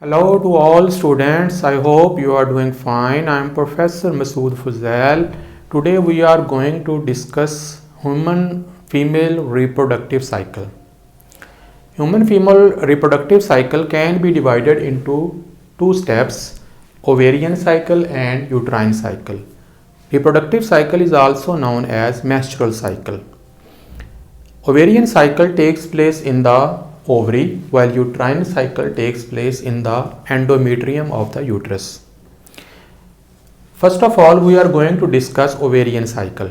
Hello to all students. I hope you are doing fine. I am Professor Masood Fuzail. Today we are going to discuss human female reproductive cycle. Human female reproductive cycle can be divided into two steps: ovarian cycle and uterine cycle. Reproductive cycle is also known as menstrual cycle. Ovarian cycle takes place in the ovary, while uterine cycle takes place in the endometrium of the uterus. First of all, we are going to discuss ovarian cycle.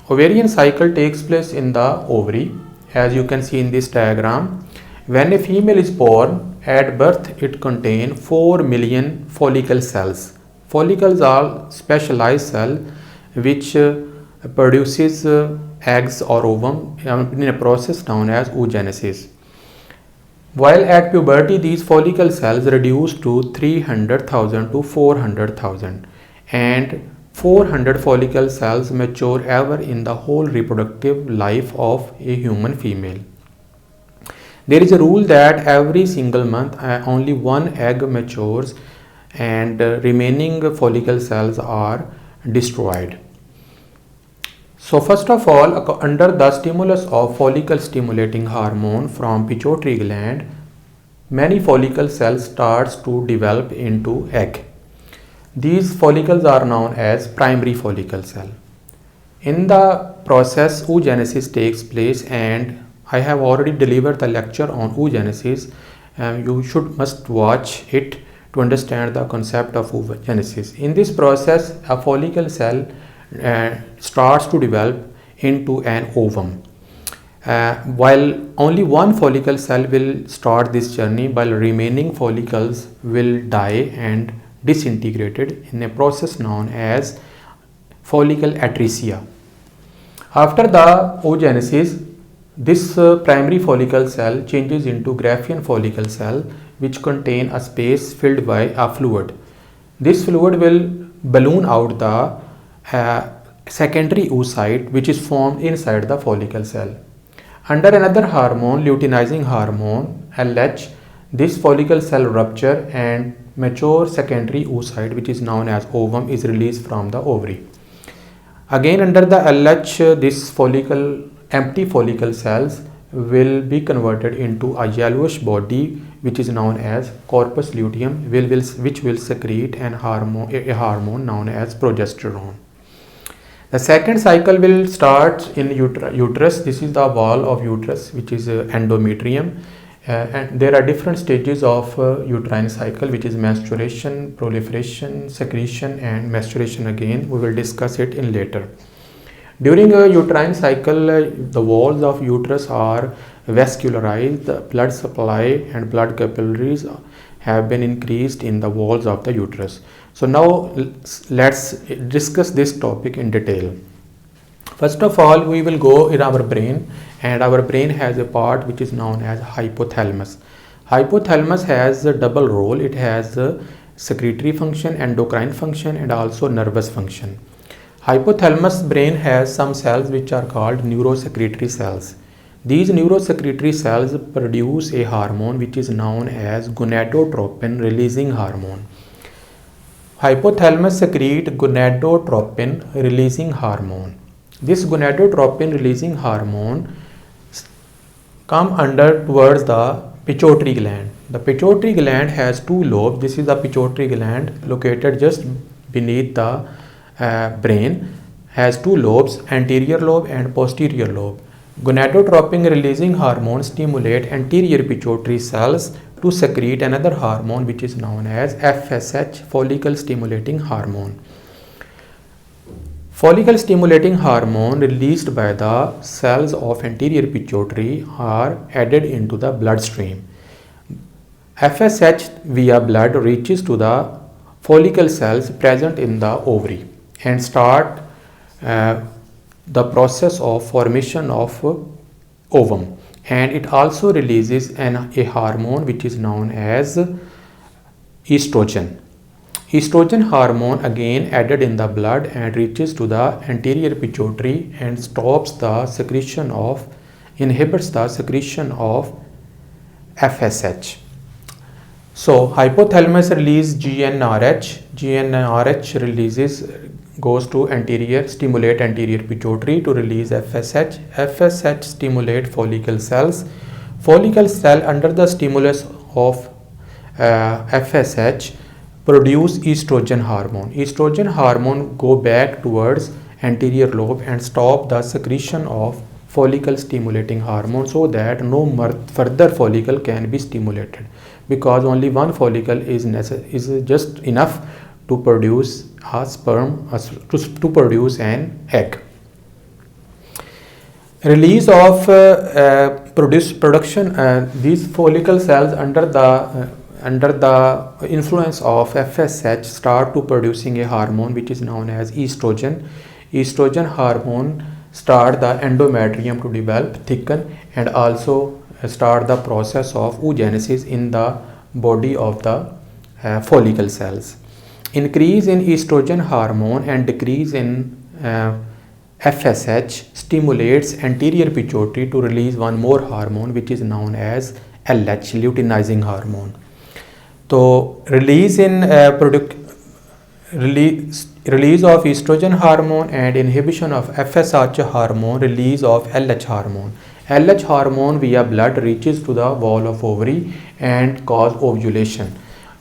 Ovarian cycle takes place in the ovary, as you can see in this diagram. When a female is born, at birth it contains 4 million follicle cells. Follicles are specialized cells which produces eggs or ovum in a process known as oogenesis. While at puberty, these follicle cells reduce to 300,000 to 400,000, and 400 follicle cells mature ever in the whole reproductive life of a human female. There is a rule that every single month only one egg matures and remaining follicle cells are destroyed. So first of all, under the stimulus of follicle stimulating hormone from pituitary gland, many follicle cells starts to develop into egg. These follicles are known as primary follicle cell. In the process, oogenesis takes place, and I have already delivered the lecture on oogenesis. You must watch it to understand the concept of oogenesis. In this process, a follicle cell starts to develop into an ovum. While only one follicle cell will start this journey, while remaining follicles will die and disintegrated in a process known as follicle atresia. After the oogenesis, this primary follicle cell changes into Graafian follicle cell, which contain a space filled by a fluid. This fluid will balloon out the secondary oocyte, which is formed inside the follicle cell. Under another hormone, luteinizing hormone LH, this follicle cell rupture and mature secondary oocyte, which is known as ovum, is released from the ovary. Again, under the LH, this empty follicle cells will be converted into a yellowish body, which is known as corpus luteum, which will secrete a hormone known as progesterone. The second cycle will start in uterus. This is the wall of uterus, which is endometrium, and there are different stages of uterine cycle, which is menstruation, proliferation, secretion, and menstruation. Again, we will discuss it in later. During a uterine cycle, the walls of uterus are vascularized. The blood supply and blood capillaries have been increased in the walls of the uterus. So now let's discuss this topic in detail. First of all, we will go in our brain, and our brain has a part which is known as hypothalamus. Hypothalamus has a double role. It has a secretory function, endocrine function, and also nervous function. Hypothalamus brain has some cells which are called neurosecretory cells. These neurosecretory cells produce a hormone which is known as gonadotropin releasing hormone. Hypothalamus secrete gonadotropin releasing hormone. This gonadotropin releasing hormone come under towards the pituitary gland. The pituitary gland has two lobes. This is the pituitary gland located just beneath the brain, has two lobes, anterior lobe and posterior lobe. Gonadotropin releasing hormone stimulate anterior pituitary cells to secrete another hormone which is known as FSH, follicle stimulating hormone. Follicle stimulating hormone released by the cells of anterior pituitary are added into the bloodstream. FSH via blood reaches to the follicle cells present in the ovary and start the process of formation of ovum, and it also releases a hormone which is known as estrogen. Estrogen hormone again added in the blood and reaches to the anterior pituitary and inhibits the secretion of FSH. So hypothalamus release GnRH. GnRH releases goes to anterior, stimulate anterior pituitary to release FSH. FSH stimulate follicle cells. Follicle cell under the stimulus of FSH produce estrogen hormone. Estrogen hormone go back towards anterior lobe and stop the secretion of follicle stimulating hormone, so that no further follicle can be stimulated, because only one follicle is just enough to produce a sperm, to produce an egg. Release of production these follicle cells under the influence of FSH start to producing a hormone which is known as estrogen. Estrogen hormone start the endometrium to develop, thicken, and also start the process of oogenesis in the body of the follicle cells. Increase in estrogen hormone and decrease in FSH stimulates anterior pituitary to release one more hormone which is known as LH, luteinizing hormone. So release of estrogen hormone and inhibition of FSH hormone, release of LH hormone. LH hormone via blood reaches to the wall of ovary and cause ovulation.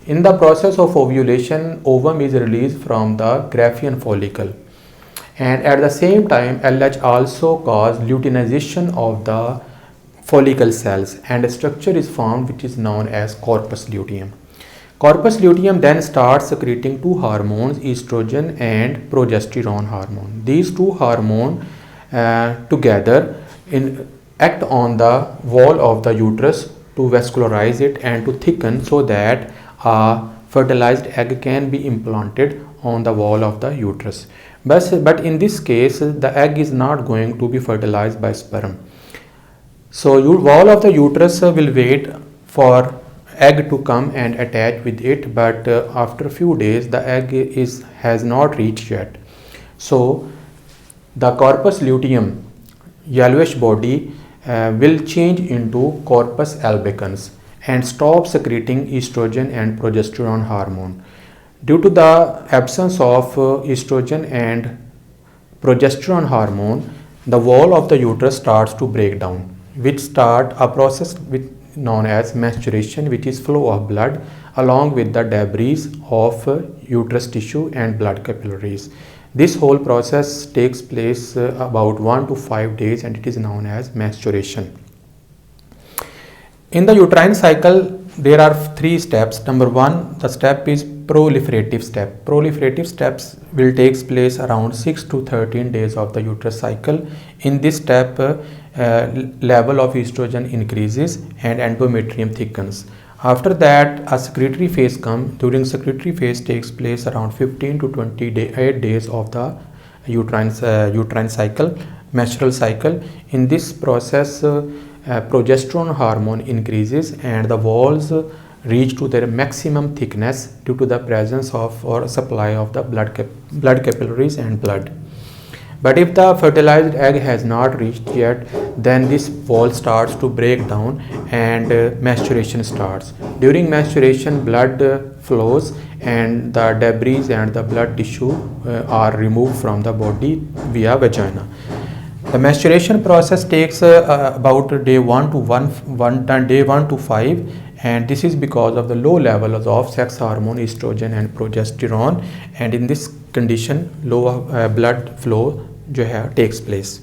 In the process of ovulation, ovum is released from the Graafian follicle, and at the same time LH also cause luteinization of the follicle cells, and a structure is formed which is known as corpus luteum. Corpus luteum then starts secreting two hormones, estrogen and progesterone hormone. These two hormones together act on the wall of the uterus to vascularize it and to thicken, so that a fertilized egg can be implanted on the wall of the uterus. But in this case, the egg is not going to be fertilized by sperm. So your wall of the uterus will wait for egg to come and attach with it, but after a few days the egg has not reached yet. So the corpus luteum yellowish body will change into corpus albicans and stop secreting estrogen and progesterone hormone. Due to the absence of estrogen and progesterone hormone, the wall of the uterus starts to break down, which start a process known as menstruation, which is flow of blood along with the debris of uterus tissue and blood capillaries. This whole process takes place about 1 to 5 days, and it is known as menstruation. In the uterine cycle, there are 3 steps. Number 1, the step is proliferative step. Proliferative steps will take place around 6 to 13 days of the uterus cycle. In this step, level of estrogen increases and endometrium thickens. After that, a secretory phase comes. During secretory phase takes place around 15 to 28 days of the uterine cycle, menstrual cycle. In this process, progesterone hormone increases and the walls reach to their maximum thickness due to the presence of or supply of the blood capillaries and blood. But if the fertilized egg has not reached yet, then this wall starts to break down and menstruation starts. During menstruation, blood flows and the debris and the blood tissue are removed from the body via vagina. The menstruation process takes about day 1 to 5, and this is because of the low levels of sex hormone estrogen and progesterone, and in this condition low blood flow takes place.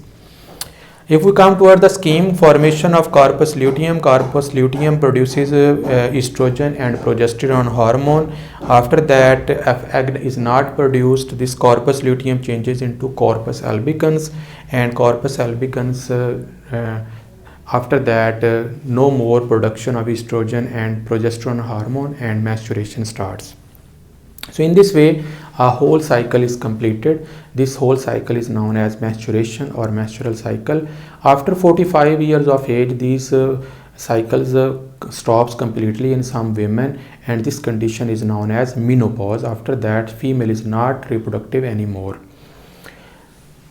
If we come toward the scheme, formation of corpus luteum produces estrogen and progesterone hormone. After that, if egg is not produced, this corpus luteum changes into corpus albicans, and corpus albicans after that no more production of estrogen and progesterone hormone, and menstruation starts. So in this way, a whole cycle is completed. This whole cycle is known as menstruation or menstrual cycle. After 45 years of age, these cycles stops completely in some women, and this condition is known as menopause. After that, female is not reproductive anymore.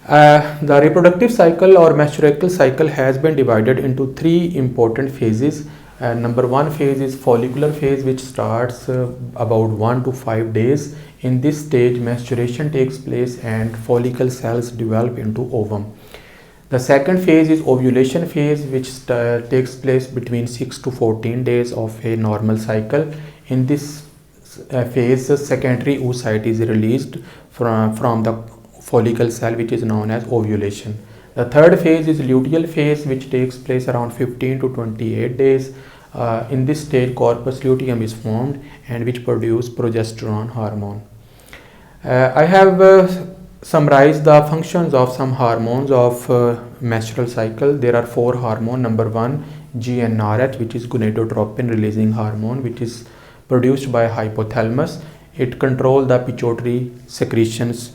The reproductive cycle or menstrual cycle has been divided into 3 important phases. Number one phase is follicular phase, which starts about 1 to 5 days. In this stage, maturation takes place and follicle cells develop into ovum. The second phase is ovulation phase, which takes place between 6 to 14 days of a normal cycle. In this phase, secondary oocyte is released from the follicle cell, which is known as ovulation. The third phase is luteal phase, which takes place around 15 to 28 days. In this stage, corpus luteum is formed and which produce progesterone hormone. I have summarized the functions of some hormones of menstrual cycle. There are 4 hormones. Number 1, GnRH, which is gonadotropin releasing hormone, which is produced by hypothalamus. It controls the pituitary secretions.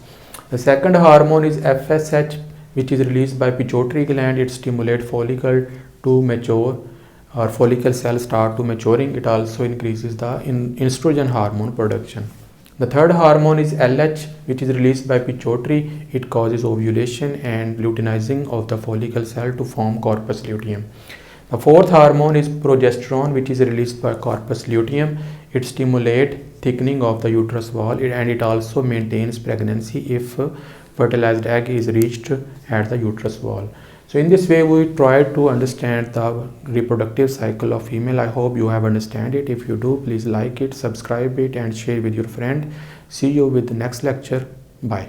The second hormone is FSH, which is released by pituitary gland. It stimulates follicle to mature, or follicle cells start to maturing. It also increases the estrogen hormone production. The third hormone is LH, which is released by pituitary. It causes ovulation and luteinizing of the follicle cell to form corpus luteum. The fourth hormone is progesterone, which is released by corpus luteum. It stimulates thickening of the uterus wall and it also maintains pregnancy if fertilized egg is reached at the uterus wall. So in this way we try to understand the reproductive cycle of female. I hope you have understand it. If you do, please like it, subscribe it and share with your friend. See you with the next lecture. Bye.